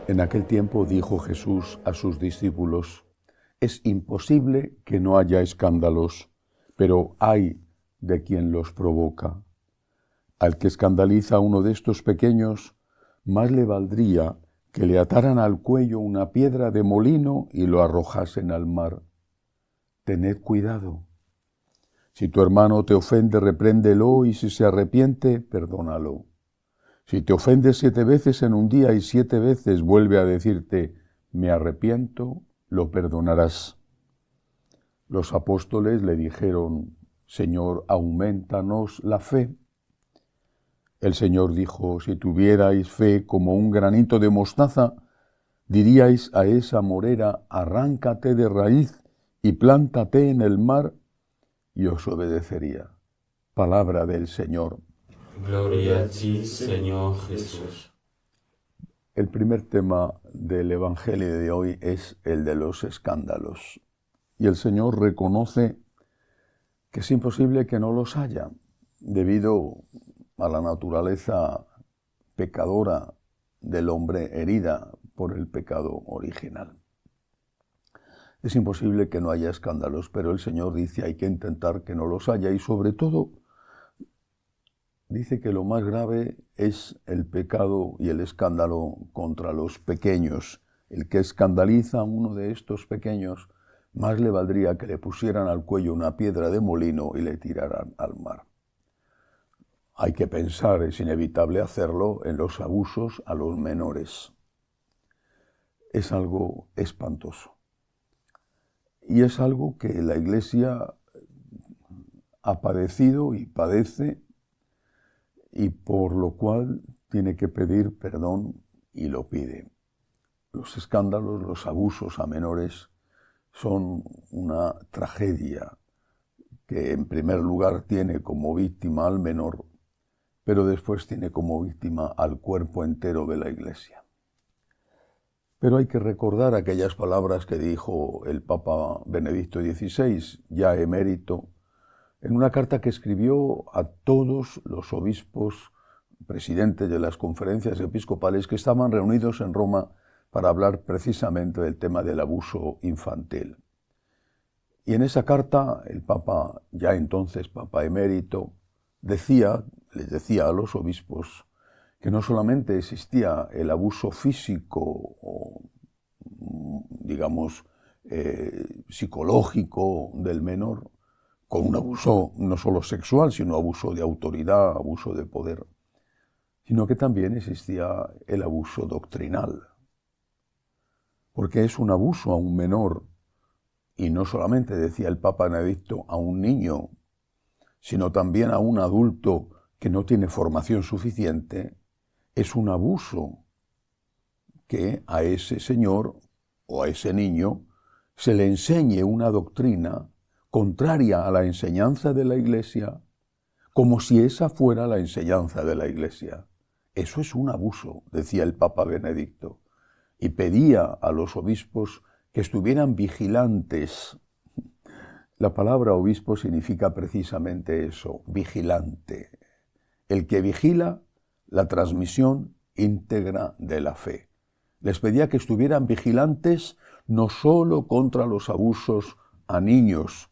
En aquel tiempo dijo Jesús a sus discípulos: es imposible que no haya escándalos, pero ay de quien los provoca. Al que escandaliza a uno de estos pequeños, más le valdría que le ataran al cuello una piedra de molino y lo arrojasen al mar. Tened cuidado. Si tu hermano te ofende, repréndelo, y si se arrepiente, perdónalo. Si te ofende 7 veces en un día y 7 veces vuelve a decirte, me arrepiento, lo perdonarás. Los apóstoles le dijeron, Señor, aumentanos la fe. El Señor dijo, si tuvierais fe como un granito de mostaza, diríais a esa morera, arráncate de raíz y plántate en el mar, y os obedecería. Palabra del Señor. Gloria a ti, Señor Jesús. El primer tema del Evangelio de hoy es el de los escándalos. Y el Señor reconoce que es imposible que no los haya, debido a la naturaleza pecadora del hombre herida por el pecado original. Es imposible que no haya escándalos, pero el Señor dice hay que intentar que no los haya, y sobre todo dice que lo más grave es el pecado y el escándalo contra los pequeños. El que escandaliza a uno de estos pequeños, más le valdría que le pusieran al cuello una piedra de molino y le tiraran al mar. Hay que pensar, es inevitable hacerlo, en los abusos a los menores. Es algo espantoso. Y es algo que la Iglesia ha padecido y padece, y por lo cual tiene que pedir perdón y lo pide. Los escándalos, los abusos a menores son una tragedia que en primer lugar tiene como víctima al menor, pero después tiene como víctima al cuerpo entero de la Iglesia. Pero hay que recordar aquellas palabras que dijo el Papa Benedicto XVI, ya emérito, en una carta que escribió a todos los obispos, presidentes de las conferencias episcopales que estaban reunidos en Roma para hablar precisamente del tema del abuso infantil. Y en esa carta el Papa, ya entonces Papa emérito, les decía a los obispos que no solamente existía el abuso físico o, digamos, psicológico del menor, con un abuso no solo sexual, sino abuso de autoridad, abuso de poder, sino que también existía el abuso doctrinal, porque es un abuso a un menor, y no solamente, decía el Papa Benedicto, a un niño, sino también a un adulto que no tiene formación suficiente. Es un abuso que a ese señor o a ese niño se le enseñe una doctrina contraria a la enseñanza de la Iglesia, como si esa fuera la enseñanza de la Iglesia. Eso es un abuso, decía el Papa Benedicto, y pedía a los obispos que estuvieran vigilantes. La palabra obispo significa precisamente eso, vigilante. El que vigila la transmisión íntegra de la fe. Les pedía que estuvieran vigilantes no solo contra los abusos a niños,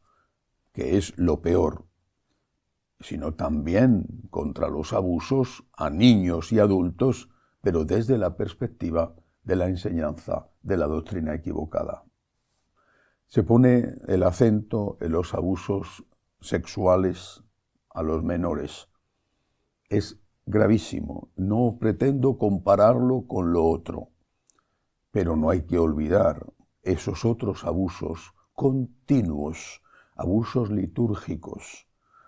que es lo peor, sino también contra los abusos a niños y adultos, pero desde la perspectiva de la enseñanza de la doctrina equivocada. Se pone el acento en los abusos sexuales a los menores. Es gravísimo, no pretendo compararlo con lo otro, pero no hay que olvidar esos otros abusos continuos, abusos litúrgicos,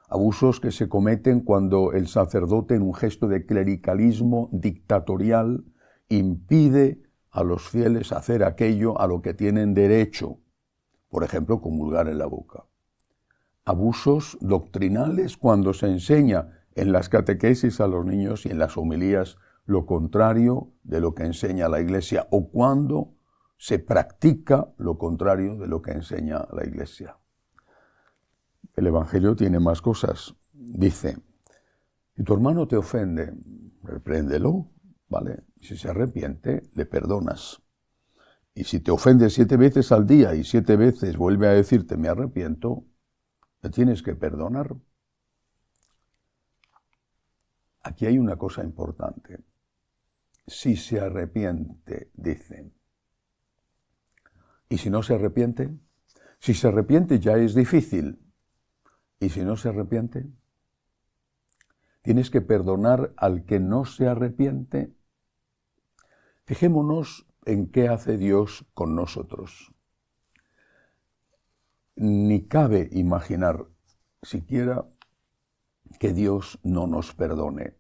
abusos que se cometen cuando el sacerdote, en un gesto de clericalismo dictatorial, impide a los fieles hacer aquello a lo que tienen derecho, por ejemplo, comulgar en la boca. Abusos doctrinales cuando se enseña en las catequesis a los niños y en las homilías lo contrario de lo que enseña la Iglesia, o cuando se practica lo contrario de lo que enseña la Iglesia. El Evangelio tiene más cosas. Dice, si tu hermano te ofende, repréndelo, ¿vale? Si se arrepiente, le perdonas. Y si te ofende 7 veces al día y 7 veces vuelve a decirte me arrepiento, le tienes que perdonar. Aquí hay una cosa importante. Si se arrepiente, dicen. ¿Y si no se arrepiente? Si se arrepiente ya es difícil. ¿Y si no se arrepiente? Tienes que perdonar al que no se arrepiente. Fijémonos en qué hace Dios con nosotros. Ni cabe imaginar siquiera que Dios no nos perdone.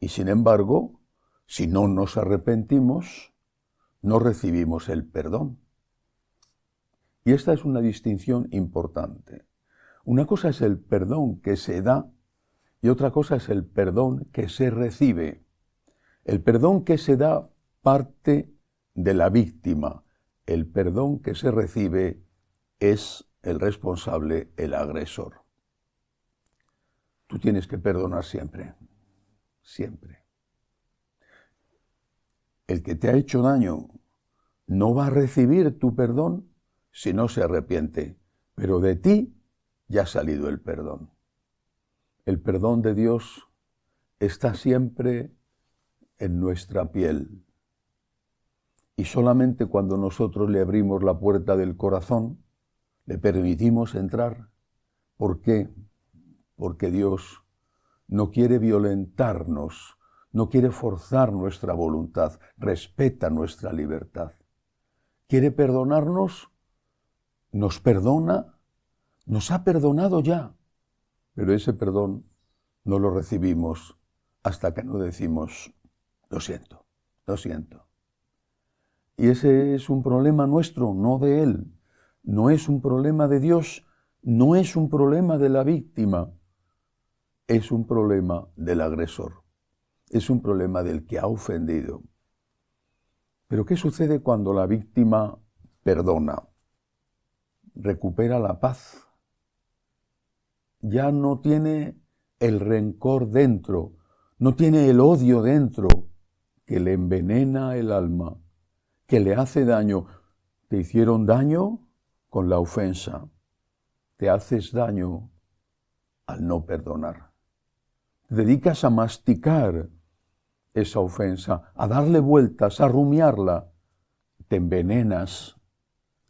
Y sin embargo, si no nos arrepentimos, no recibimos el perdón. Y esta es una distinción importante. Una cosa es el perdón que se da y otra cosa es el perdón que se recibe. El perdón que se da parte de la víctima. El perdón que se recibe es el responsable, el agresor. Tú tienes que perdonar siempre, siempre. El que te ha hecho daño no va a recibir tu perdón si no se arrepiente, pero de ti ya ha salido el perdón. El perdón de Dios está siempre en nuestra piel. Y solamente cuando nosotros le abrimos la puerta del corazón, le permitimos entrar. ¿Por qué? Porque Dios no quiere violentarnos, no quiere forzar nuestra voluntad, respeta nuestra libertad. Quiere perdonarnos, nos perdona, nos ha perdonado ya, pero ese perdón no lo recibimos hasta que no decimos, lo siento, lo siento. Y ese es un problema nuestro, no de Él. No es un problema de Dios, no es un problema de la víctima. Es un problema del agresor. Es un problema del que ha ofendido. Pero ¿qué sucede cuando la víctima perdona? Recupera la paz. Ya no tiene el rencor dentro, no tiene el odio dentro que le envenena el alma, que le hace daño. Te hicieron daño con la ofensa. Te haces daño al no perdonar. Te dedicas a masticar esa ofensa, a darle vueltas, a rumiarla. Te envenenas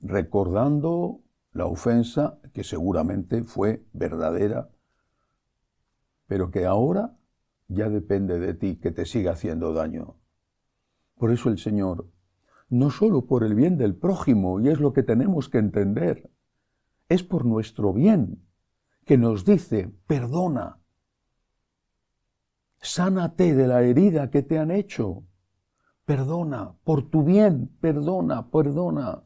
recordando la ofensa que seguramente fue verdadera, pero que ahora ya depende de ti que te siga haciendo daño. Por eso el Señor, no solo por el bien del prójimo, y es lo que tenemos que entender, es por nuestro bien, que nos dice, perdona, sánate de la herida que te han hecho, perdona, por tu bien, perdona, perdona.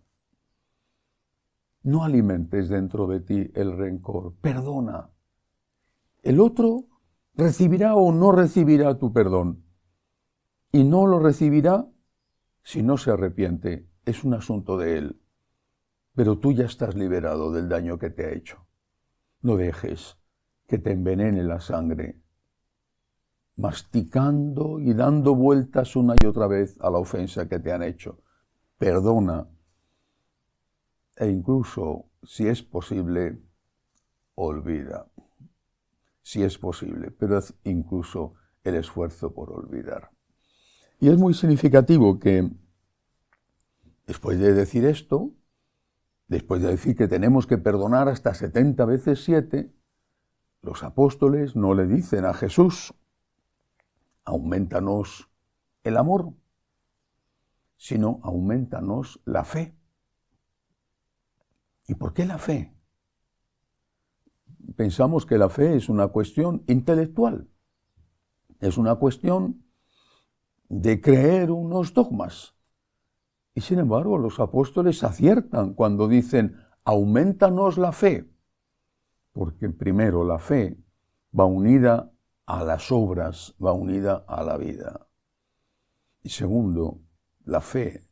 No alimentes dentro de ti el rencor, perdona. El otro recibirá o no recibirá tu perdón, y no lo recibirá si no se arrepiente. Es un asunto de él. Pero tú ya estás liberado del daño que te ha hecho. No dejes que te envenene la sangre, masticando y dando vueltas una y otra vez a la ofensa que te han hecho. Perdona. E incluso, si es posible, olvida. Si es posible, pero haz incluso el esfuerzo por olvidar. Y es muy significativo que, después de decir esto, después de decir que tenemos que perdonar hasta 70 veces 7, los apóstoles no le dicen a Jesús, aumentanos el amor, sino aumentanos la fe. ¿Y por qué la fe? Pensamos que la fe es una cuestión intelectual, es una cuestión de creer unos dogmas. Y sin embargo, los apóstoles aciertan cuando dicen, aumentanos la fe, porque primero la fe va unida a las obras, va unida a la vida. Y segundo, la fe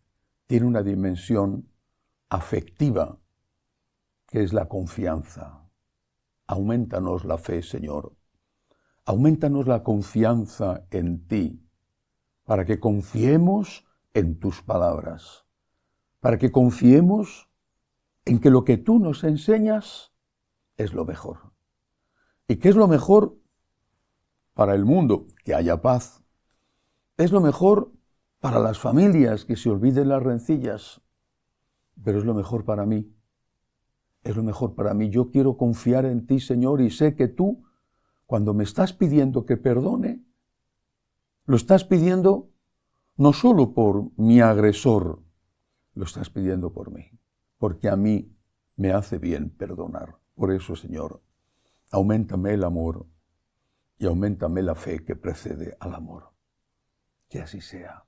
tiene una dimensión afectiva, que es la confianza. Aumentanos la fe, Señor. Aumentanos la confianza en ti, para que confiemos en tus palabras, para que confiemos en que lo que tú nos enseñas es lo mejor. ¿Y qué es lo mejor para el mundo? Que haya paz. Es lo mejor para las familias, que se olviden las rencillas. Pero es lo mejor para mí. Es lo mejor para mí. Yo quiero confiar en ti, Señor, y sé que tú, cuando me estás pidiendo que perdone, lo estás pidiendo no solo por mi agresor, lo estás pidiendo por mí, porque a mí me hace bien perdonar. Por eso, Señor, auméntame el amor y auméntame la fe que precede al amor. Que así sea.